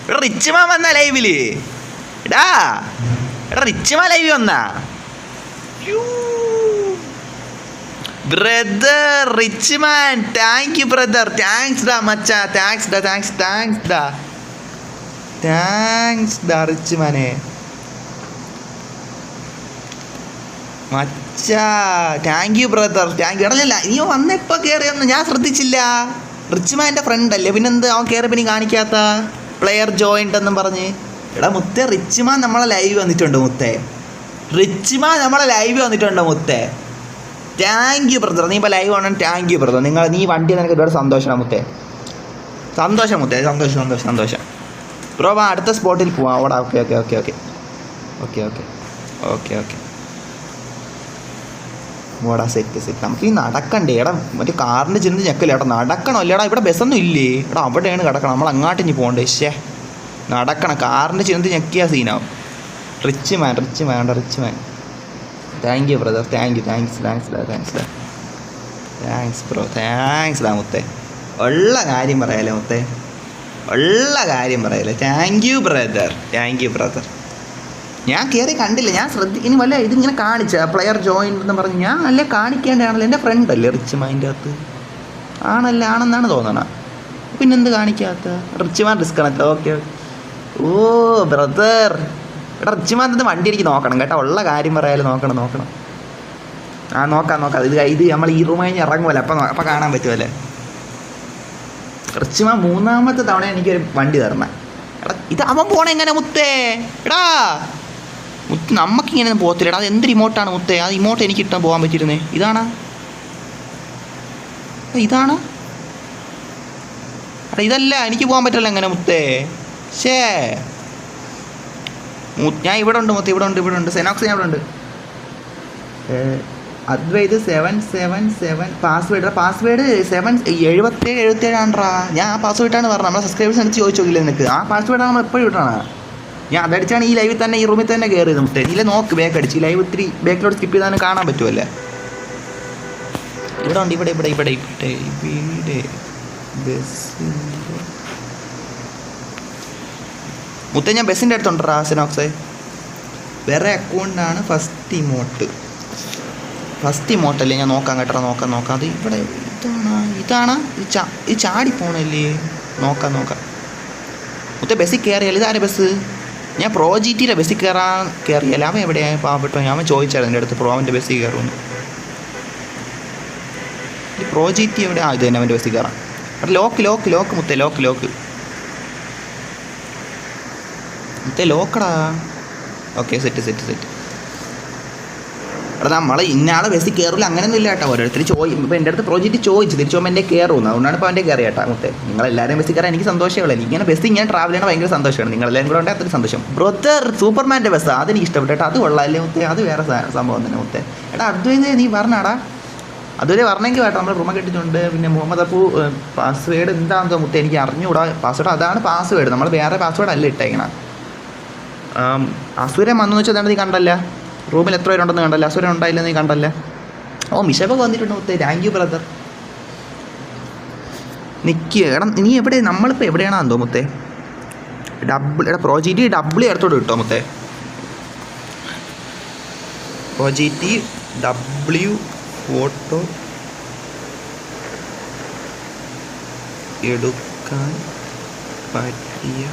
ഇവിടെ റിച്ച്മാൻ വന്നാ ലൈവില് എടാ റിച്ച്മാൻ ലൈവ് വന്നാ brother Richman. Thank you brother. Thanks ഡാ മച്ചാ. താങ്ക്സ് ഡാ റിച്ച്മാനെ മച്ചാ. Thank you brother. Thank you. എടല്ല നീ വന്നെപ്പോൾ കയറിയൊന്നും ഞാൻ ശ്രദ്ധിച്ചില്ല. റിച്ച്മാൻ്റെ ഫ്രണ്ട് അല്ലേ, പിന്നെന്ത് അവൻ കയറിയപ്പോൾ നീ കാണിക്കാത്ത? പ്ലെയർ ജോയിൻഡ് എന്നും പറഞ്ഞ്. എടാ മുത്തേ, റിച്ച്മാൻ നമ്മളെ ലൈവ് വന്നിട്ടുണ്ട് മുത്തേ. മുത്തേ താങ്ക് യു ബ്രദർ. നീ ഇപ്പോൾ ലൈവ് വേണം. Thank you brother. നീ വണ്ടി നിനക്ക് ഒരുപാട് സന്തോഷമാണ് മുത്തേ. സന്തോഷം ബ്രോ. വാ അടുത്ത സ്പോട്ടിൽ പോവാം. ഓടാ. ഓക്കെ ഓടാ. സെറ്റ്. നമുക്ക് ഈ നടക്കണ്ടേ എടാ? മറ്റേ കാറിൻ്റെ ചെന്ന് ഞെക്കല്ലേ ഏട്ടാ? നടക്കണം അല്ലേടാ? ഇവിടെ ബസ്സൊന്നും ഇല്ലേ എടാ? അവിടെയാണ് കിടക്കണം. നമ്മൾ അങ്ങോട്ട് ഇനി പോകണ്ടേ? നടക്കണം. കാറിൻ്റെ ചെന്ന് ഞെക്കിയ സീനാവും. Richman. Thank you brother. Thanks bro. Thanks മുത്തേ. ഉള്ള കാര്യം പറയാലേ മുത്തേ. Thank you brother. ഞാൻ കയറി കണ്ടില്ല. ഞാൻ ഇനി വല്ല ഇതിങ്ങനെ കാണിച്ച പ്ലെയർ ജോയിൻ എന്ന് പറഞ്ഞ് ഞാൻ അല്ലേ കാണിക്കേണ്ടതാണല്ലോ. എൻ്റെ ഫ്രണ്ട് അല്ലേ റിച്ച്മാൻ്റെ അകത്ത്? ആണെന്നാണ് തോന്നണത്. പിന്നെന്ത് കാണിക്കാത്ത? Rich man disconnect. ഓക്കെ. ഓ ബ്രദർ. എടാ റിച്ച്മാൻ വണ്ടി എനിക്ക് നോക്കണം കേട്ടോ. ഉള്ള കാര്യം പറയാലും നോക്കണം. നോക്കാം. ഇത് നമ്മൾ ഈ റൂം കഴിഞ്ഞ് ഇറങ്ങുമല്ലോ, അപ്പം കാണാൻ പറ്റുമല്ലേ? റിച്ച്മാൻ 3ാമത്തെ തവണ എനിക്കൊരു വണ്ടി തരണം. എടാ ഇത് അവൻ പോണ എങ്ങനെ മുത്തേ? എടാ മുത്ത് നമുക്കിങ്ങനെ പോകത്തില്ല. എടാ അത് എന്ത് റിമോട്ടാണ് മുത്തേ? അത് ഇമോട്ട് എനിക്ക് ഇട്ടാൻ പോകാൻ പറ്റിയിരുന്നേ. ഇതാണ് എടാ ഇതല്ല എനിക്ക് പോകാൻ പറ്റില്ല എങ്ങനെ മുത്തേ? ഞാൻ ഇവിടെ ഉണ്ട് മുത്തേ. ഇവിടെ ഉണ്ട് സെനോക്സ്. ഞാൻ ഇവിടെ ഉണ്ട്. അദ്വൈത് 777 പാസ്വേഡ് 77 ആണ്ട്രാ. ഞാൻ ആ പാസ്വേഡാണ് പറഞ്ഞത്. നമ്മളെ സബ്സ്ക്രൈബേഴ്സ് എടുത്ത് ചോദിച്ചു നോക്കില്ല നിനക്ക്? ആ പാസ്വേഡാണ് നമ്മൾ എപ്പോഴും ഇട്ടാണ്. ഞാൻ അതടിച്ചാണ് ഈ ലൈവിൽ തന്നെ ഈ റൂമിൽ തന്നെ കയറിയത് മുത്തേ. ഇതിലെ നോക്ക് ബാക്ക് അടിച്ച്. ഈ ലൈവ് ഇത്തിരി ബാക്കിലോട്ട് സ്കിപ്പ് ചെയ്താൽ കാണാൻ പറ്റുമല്ലേ? ഇവിടെ ഉണ്ട്. ഇവിടെ മുത്തേ ഞാൻ ബസ്സിൻ്റെ അടുത്തുണ്ടാ സെനോക്സേ. വേറെ അക്കൗണ്ടാണ് ഫസ്റ്റ് ഇമോട്ടല്ലേ? ഞാൻ നോക്കാം കേട്ടോ. നോക്കാം. അത് ഇവിടെ ഇതാണ് ഇത് ചാടി പോണല്ലേ? നോക്കാം മുത്തേ. ബസ്സിൽ കയറിയാൽ ഇതാരെ ബസ്? ഞാൻ പ്രോ GTയുടെ ബസ്സിൽ കയറിയാൽ അവൻ എവിടെയാണ് പാവപ്പെട്ടോ? ഞാൻ ചോദിച്ചായിരുന്നു എൻ്റെ അടുത്ത് പ്രോവിൻ്റെ ബസ്സിൽ കയറുമെന്ന്. ഈ പ്രോ GT എവിടെ? ഇത് തന്നെ അവൻ്റെ ബസ്സിൽ കയറാം. ലോക്ക് മുത്തേ. ലോക്ക് മുത്തേ. ലോക്കടാ. ഓക്കെ. സെറ്റ്. എടാ നമ്മൾ ഇന്നയാളെ ബസ്സിൽ കയറില്ല അങ്ങനെയൊന്നും ഇല്ല കേട്ടോ. ഓരോരുത്തർ ഇപ്പോൾ എൻ്റെ അടുത്ത് പ്രോജക്റ്റ് ചോദിച്ചു തിരിച്ചു പോകുമ്പോൾ എൻ്റെ കയറുന്നു. അതുകൊണ്ടാണ് ഇപ്പോൾ അവൻ്റെ കയറി കേട്ടോ മുത്തേ. നിങ്ങളെല്ലാവരും ബസ്സിൽ കയറാൻ എനിക്ക് സന്തോഷമുള്ളൂ. എനിക്കിങ്ങനെ ബസ്സിൽ ഇങ്ങനെ ട്രാവൽ ചെയ്യണം ഭയങ്കര സന്തോഷമാണ്. നിങ്ങളെല്ലാവരും കൂടെ ഉണ്ടെങ്കിൽ അത്ര സന്തോഷം. ബ്രദർ സൂപ്പർമാൻ്റെ ബസ് അതെനിക്ക് ഇഷ്ടപ്പെട്ടു കേട്ടോ. അത് കൊള്ളാമല്ലേ മുത്തേ? അത് വേറെ സംഭവം തന്നെ മുത്തേ. എടാ അദ്വൈത് നീ പറഞ്ഞാടാ? അതുവരെ പറഞ്ഞെങ്കിൽ കേട്ടോ. നമ്മൾ റൂമ കെട്ടിട്ടുണ്ട്. പിന്നെ മുഹമ്മദ് അപ്പു പാസ്വേഡ് എന്താണെന്നോ മുത്തേ എനിക്ക് അറിഞ്ഞുകൂടാ. പാസ്വേഡ് അതാണ് പാസ്വേഡ്. നമ്മൾ വേറെ പാസ്വേഡ് അല്ല ഇട്ടേക്കണം. അസുരൻ വന്നു വെച്ചാൽ അതാണ് നീ കണ്ടല്ല? റൂമിൽ എത്ര പേരുണ്ടെന്ന് കണ്ടല്ല? അസുരൻ ഉണ്ടായില്ല നീ കണ്ടല്ല? ഓ മിഷപ്പൊക്കെ വന്നിട്ടുണ്ട് മുത്തേ. Thank you brother. എടാ നീ എവിടെ? നമ്മളിപ്പോൾ എവിടെയാണെന്തോ മുത്തേ? എടാ പ്രോജക്റ്റ് ഡബ്ല്യൂ അടുത്തോട്ട് കിട്ടോ മുത്തേ? പ്രോജക്റ്റ് W ഫോട്ടോ എടുക്കാൻ പറ്റിയ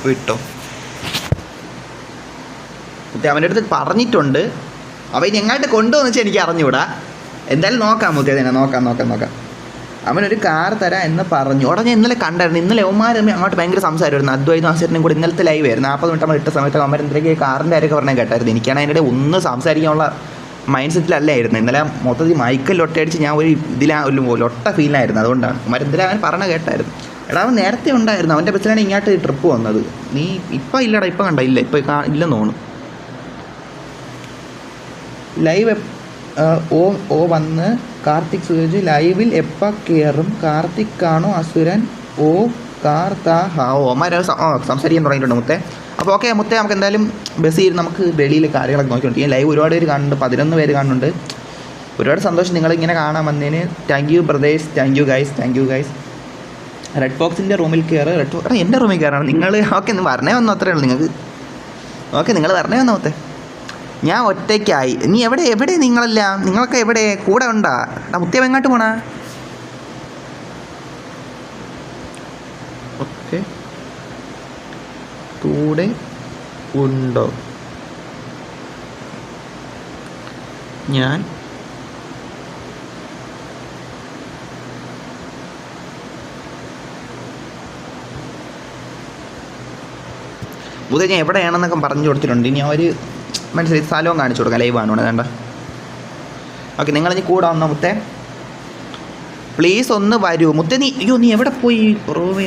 വിട്ടോ മുത്തേ. അവൻ്റെ അടുത്ത് പറഞ്ഞിട്ടുണ്ട്. അവൻ എങ്ങോട്ട് കൊണ്ടുവന്ന് വെച്ചാൽ എനിക്ക് അറിഞ്ഞുകൂടാ. എന്തായാലും നോക്കാം മുത്തേ. തന്നെ നോക്കാം. അവനൊരു കാർ തരാം എന്ന് പറഞ്ഞു. ഉടനെ ഇന്നലെ കണ്ടായിരുന്നു. ഇന്നലെ അവന്മാർ അങ്ങോട്ട് ഭയങ്കര സംസാരമായിരുന്നു. അദ്വൈതും ആസിറിനും കൂടി ഇന്നലത്തെ ലൈവ് ആയിരുന്നു. 40 മിനിറ്റ് നമ്മൾ ഇട്ട സമയത്ത് അവന്മാർ എന്തൊക്കെ കാറിൻ്റെ കാര്യമൊക്കെ പറഞ്ഞാൽ കേട്ടായിരുന്നു. എനിക്കാണ് അതിൻ്റെ ഒന്നും സംസാരിക്കാനുള്ള മൈൻഡ് സെറ്റിലല്ലായിരുന്നു. ഇന്നലെ മൊത്തത്തിൽ മൈക്കൽ ലൊട്ടടിച്ച് ഞാൻ ഒരു ലൊട്ട ഫീലായിരുന്നു. അതുകൊണ്ടാണ് അവന്മാർ എന്തിനാ അവൻ പറഞ്ഞ കേട്ടായിരുന്നു. എടാ അവൻ നേരത്തെ ഉണ്ടായിരുന്നു. അവൻ്റെ ബസ്സിലാണ് ഇങ്ങോട്ട് ട്രിപ്പ് വന്നത്. നീ ഇപ്പം ഇല്ലടാ. ഇപ്പം കണ്ട ഇല്ല. ഇപ്പം ഇല്ലെന്ന് തോന്നുന്നു. ലൈവ് ഓ വന്ന് കാർത്തിക് സുരേജ് ലൈവിൽ എപ്പോൾ കയറും? കാർത്തിക് കാണോ അസുരൻ? ഓ കാർ താ ഓമാരെ സംസാരിക്കാൻ തുടങ്ങിയിട്ടുണ്ട് മുത്തേ. അപ്പോൾ ഓക്കെ മുത്തേ. നമുക്ക് എന്തായാലും ബസ്സിൽ നമുക്ക് വെളിയിൽ കാര്യങ്ങളൊക്കെ നോക്കിക്കൊണ്ടിരിക്കും. ലൈവ് ഒരുപാട് പേര് കാണുന്നുണ്ട്. 11 പേര് കാണുന്നുണ്ട്. ഒരുപാട് സന്തോഷം നിങ്ങളിങ്ങനെ കാണാൻ വന്നതിന്. Thank you brothers, thank you guys. Red ഫോക്സിൻ്റെ റൂമിൽ കയറ്. എൻ്റെ റൂമിൽ കയറണം നിങ്ങൾ. ഓക്കെ, ഒന്ന് വരണേ വന്നു, അത്രേ ഉള്ളൂ നിങ്ങൾക്ക്. ഓക്കെ, നിങ്ങൾ വരണേ വന്നു മൊത്തം. ഞാൻ ഒറ്റയ്ക്കായി. നീ എവിടെ നിങ്ങളൊക്കെ എവിടെ? കൂടെ ഉണ്ടാ? മുത്തിയവ എങ്ങോട്ട് പോണാ? ഓക്കെ, കൂടെ ഉണ്ടോ? ഞാൻ മുതൽ ഞാൻ എവിടെയാണെന്നൊക്കെ പറഞ്ഞു കൊടുത്തിട്ടുണ്ട്. ഇനി അവർ മനസ്സിലായി സ്ഥലവും കാണിച്ചു കൊടുക്കാം. ലൈവാണ് ഇവിടെ വേണ്ട. ഓക്കെ, നിങ്ങളിനി കൂടെ വന്നോ മുത്തേ? പ്ലീസ് ഒന്ന് വരൂ മുത്തേ. നീ എവിടെ പോയി?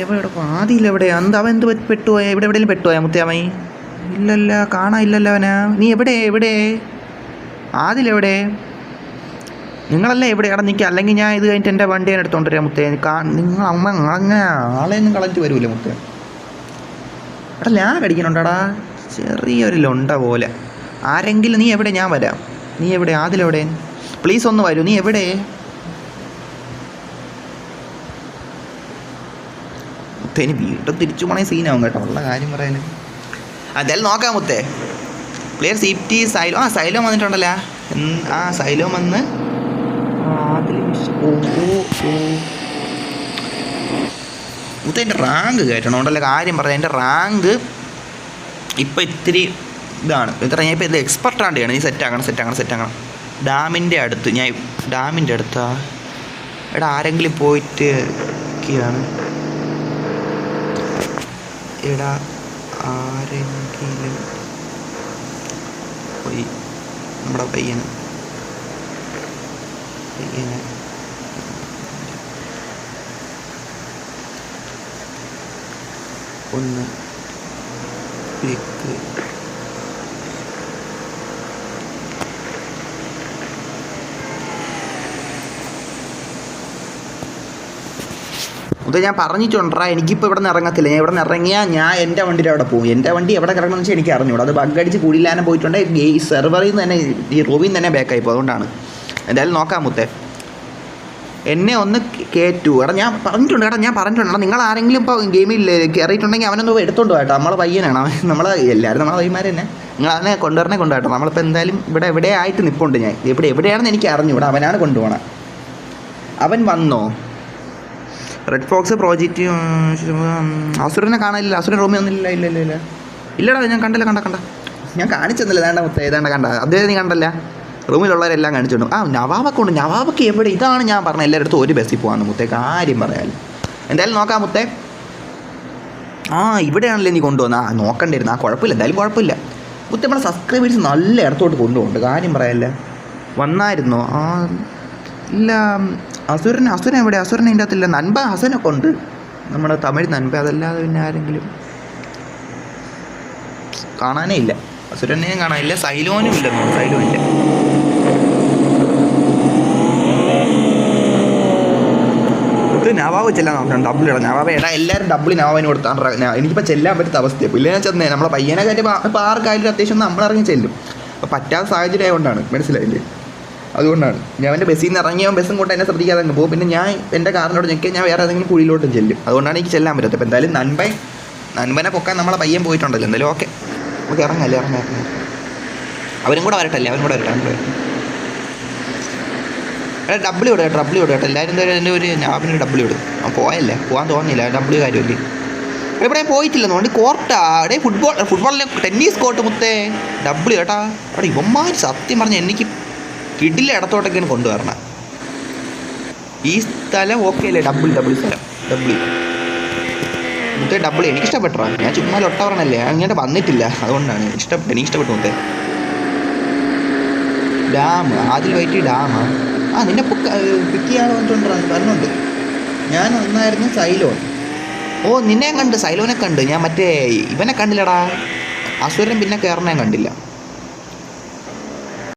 എവിടെ ആദ്യം എവിടെയാ? അവൻ എന്ത് പെട്ടുപോയ? എവിടെയെങ്കിലും പെട്ടുപോയാ മുത്തേ അവൻ? ഇല്ലല്ല, കാണാനില്ലല്ലോ അവനാ. നീ എവിടെ? ആദിലെവിടെ? നിങ്ങളല്ല എവിടെയാണ് നിൽക്കുക? അല്ലെങ്കിൽ ഞാൻ ഇത് കഴിഞ്ഞിട്ട് എൻ്റെ വണ്ടി ഞാൻ എടുത്തോണ്ട് വരാം മുത്തേ. നിങ്ങൾ അങ്ങനെ ആളെയൊന്നും കളഞ്ഞിട്ട് വരൂല്ലേ മുത്തേ? എടാ ലാഗ് അടിക്കണുണ്ടടാ, ചെറിയൊരു ലൊണ്ട പോലെ. ആരെങ്കിലും നീ എവിടെ? ഞാൻ വരാം. നീ എവിടെ? ആദിലെവിടെ? പ്ലീസ് ഒന്ന് വരൂ. നീ എവിടെ? മുത്തേന് വീണ്ടും തിരിച്ചു പോണേ സീനാവും കേട്ടോ, ഉള്ള കാര്യം പറയാൻ. എന്തായാലും നോക്കാം മുത്തേ. പ്ലെയർ സിറ്റി സൈലോ വന്നിട്ടുണ്ടല്ലോ. സൈലോ വന്ന് മുത്തേ എൻ്റെ റാങ്ക് കയറ്റണോണ്ടല്ലോ. കാര്യം പറയാം, എൻ്റെ റാങ്ക് ഇപ്പം ഇത്തിരി ഇതാണ്. ഞാൻ ഇപ്പോൾ ഇത് എക്സ്പെർട്ടാണ്ടിയാണ്. നീ സെറ്റാക്കണം. ഡാമിൻ്റെ അടുത്താ. എടാ ആരെങ്കിലും പോയിട്ട് ഒക്കെയാണ്. എടാ ആരെങ്കിലും പോയി നമ്മുടെ പയ്യന് ഒന്ന് പിക്ക്. ഞാൻ പറഞ്ഞിട്ടുണ്ടാ, എനിക്കിപ്പോൾ ഇവിടെ നിന്ന് ഇറങ്ങത്തില്ല. ഞാൻ ഇവിടെ നിന്ന് ഇറങ്ങിയാൽ ഞാൻ എൻ്റെ വണ്ടിയുടെ അവിടെ പോകും. എൻ്റെ വണ്ടി എവിടെ കിടക്കണമെന്ന് വെച്ചാൽ എനിക്ക് അറിഞ്ഞൂടാ. അത് ബഗ്ഗടിച്ച് കൂടിയില്ലാനും പോയിട്ടുണ്ട്. ഈ സെർവറിൽ നിന്ന് തന്നെ, ഈ റൂമിൽ നിന്ന് തന്നെ ബാക്കായി പോകും. അതുകൊണ്ടാണ്. എന്തായാലും നോക്കാം മുത്തേ, എന്നെ ഒന്ന് കയറ്റൂ. ഞാൻ പറഞ്ഞിട്ടുണ്ട്. നിങ്ങൾ ആരെങ്കിലും ഇപ്പോൾ ഗെയിമിൽ കയറിയിട്ടുണ്ടെങ്കിൽ അവനൊന്ന് എടുത്തോണ്ട് പോകട്ടോ. നമ്മളെ പയ്യനാണ് അവൻ. എല്ലാവരും നമ്മളെ പയ്യന്മാർ തന്നെ. നിങ്ങൾ അവനെ കൊണ്ടുപോകട്ടോ. നമ്മളിപ്പോൾ എന്തായാലും ഇവിടെ ആയിട്ട് നിൽപ്പുണ്ട്. ഞാൻ എവിടെയാണെന്ന് എനിക്ക് അറിഞ്ഞൂടാ. അവനാണ് കൊണ്ടുപോകണം. അവൻ വന്നോ? റെഡ് ഫോക്സ് പ്രോജക്റ്റ് അസുരനെ കാണാനില്ല. അസുരൻ റൂമിൽ ഒന്നുമില്ല. ഇല്ലടാ, ഞാൻ കണ്ട ഞാൻ കാണിച്ചെന്നില്ല. ഏതാണ്ട് മുത്തേ, കണ്ട അദ്ദേഹം നീ കണ്ടല്ല. റൂമിലുള്ളവരെല്ലാം കാണിച്ചിട്ടു. നവാബൊക്കെ ഉണ്ട്. നവാബൊക്കെ എവിടെ? ഇതാണ് ഞാൻ പറഞ്ഞത്, എല്ലായിടത്തും ഒരു ബസ്സിൽ പോകാമെന്ന് മുത്തേ. കാര്യം പറയാമല്ലോ. എന്തായാലും നോക്കാം മുത്തേ. ഇവിടെയാണല്ലേ നീ കൊണ്ടുവന്നാ? നോക്കണ്ടിരുന്നു. കുഴപ്പമില്ല, എന്തായാലും കുഴപ്പമില്ല മുത്തേ. നമ്മളെ സബ്സ്ക്രൈബേഴ്സ് നല്ല ഇടത്തോട്ട് കൊണ്ടുപോകുന്നുണ്ട്. കാര്യം പറയാമല്ലേ. വന്നായിരുന്നോ? ഇല്ല. അസുരൻ എവിടെ? അസുരൻ അതിൻ്റെ അകത്തില്ല. നൻപ ഹസനൊക്കെ ഉണ്ട്, നമ്മുടെ തമിഴ് നൻപ. അതല്ലാതെ പിന്നെ ആരെങ്കിലും കാണാനേ ഇല്ല. അസുരനെയും കാണാനില്ല. സൈലോനും ഇല്ലെന്നോ? സൈലോ ഇല്ല. നവാബ് ചെല്ലാൻ നോക്കണം. ഡബിൾ ഇടാം. നവാബ് എല്ലാവരും ഡബിൾ നവാബിന് കൊടുത്താണ്. എനിക്കിപ്പോൾ ചെല്ലാൻ പറ്റുന്ന അവസ്ഥയാണ്. പിന്നെ ഞാൻ ചെന്നേ നമ്മളെ പയ്യനെ കാര്യം ഇപ്പോൾ ആർക്കായാലും അത്യാവശ്യം നമ്മളിറങ്ങി ചെല്ലും. അപ്പോൾ പറ്റാത്ത സാഹചര്യം ആയതുകൊണ്ടാണ്, മനസ്സിലായില്ലേ? അതുകൊണ്ടാണ് ഞാൻ എൻ്റെ ബസ്സിൽ നിന്ന് ഇറങ്ങിയോ ബസ്സും കൊണ്ട് എന്നെ ശ്രദ്ധിക്കാതെ അങ്ങ് പോകും. പിന്നെ ഞാൻ എൻ്റെ കാറിനോട് ഞെക്കി ഞാൻ വേറെ ഏതെങ്കിലും കുഴിയിലോട്ടും ചെല്ലും. അതുകൊണ്ടാണ് എനിക്ക് ചെല്ലാൻ പറ്റാത്തത്. അപ്പോൾ എന്തായാലും നൻപനെ പൊക്കാൻ നമ്മളെ പയ്യൻ പോയിട്ടുണ്ടല്ലോ. എന്തായാലും ഓക്കെ, ഇറങ്ങാം. അവരും കൂടെ വരട്ടെ. ഡബ്ല്യൂ ഇടുക കേട്ടോ. എല്ലാവരും എന്തായാലും എൻ്റെ ഒരു നാബിനൊരു ഡബ്ല്യൂ ഇടും. പോയല്ലേ, പോകാൻ തോന്നിയില്ല. ഡബ്ല്യൂ കാര്യമല്ലേ. ഇവിടെ പോയിട്ടില്ലെന്ന് വേണ്ടി കോർട്ടാ. ഫുട്ബോളിലെ ടെന്നീസ് കോർട്ട് മുത്തേ. ഡബ്ല്യൂ കേട്ടാ. അവിടെ ഇവന്മാർ സത്യം പറഞ്ഞാൽ എനിക്ക് കിടിലെ ഇടത്തോട്ടൊക്കെയാണ് കൊണ്ടുവരണം. ഈ സ്ഥലം ഓക്കെ അല്ലേ? ഡബ്ല്യൂ സ്ഥലം. മുത്തേ ഡബ്ല്യൂ എനിക്കിഷ്ടപ്പെട്ടോ. ഞാൻ ചുമ്മാ ഒട്ട പറഞ്ഞല്ലേ, അങ്ങോട്ട് വന്നിട്ടില്ല. അതുകൊണ്ടാണ് എനിക്കിഷ്ടപ്പെട്ടു മുത്തേ. ഡാം ആദ്യം വൈറ്റ് ഡാമാ. നിന്നെ പിക്ക് ചെയ്യാൻ വന്നിട്ടുണ്ട്. ഞാൻ ഒന്നായിരുന്നു സൈലോൺ. നിന്നെ കണ്ട്, സൈലോനെ കണ്ട്. ഞാൻ മറ്റേ ഇവനെ കണ്ടില്ലടാ. അസുരൻ പിന്നെ കയറണേ കണ്ടില്ല.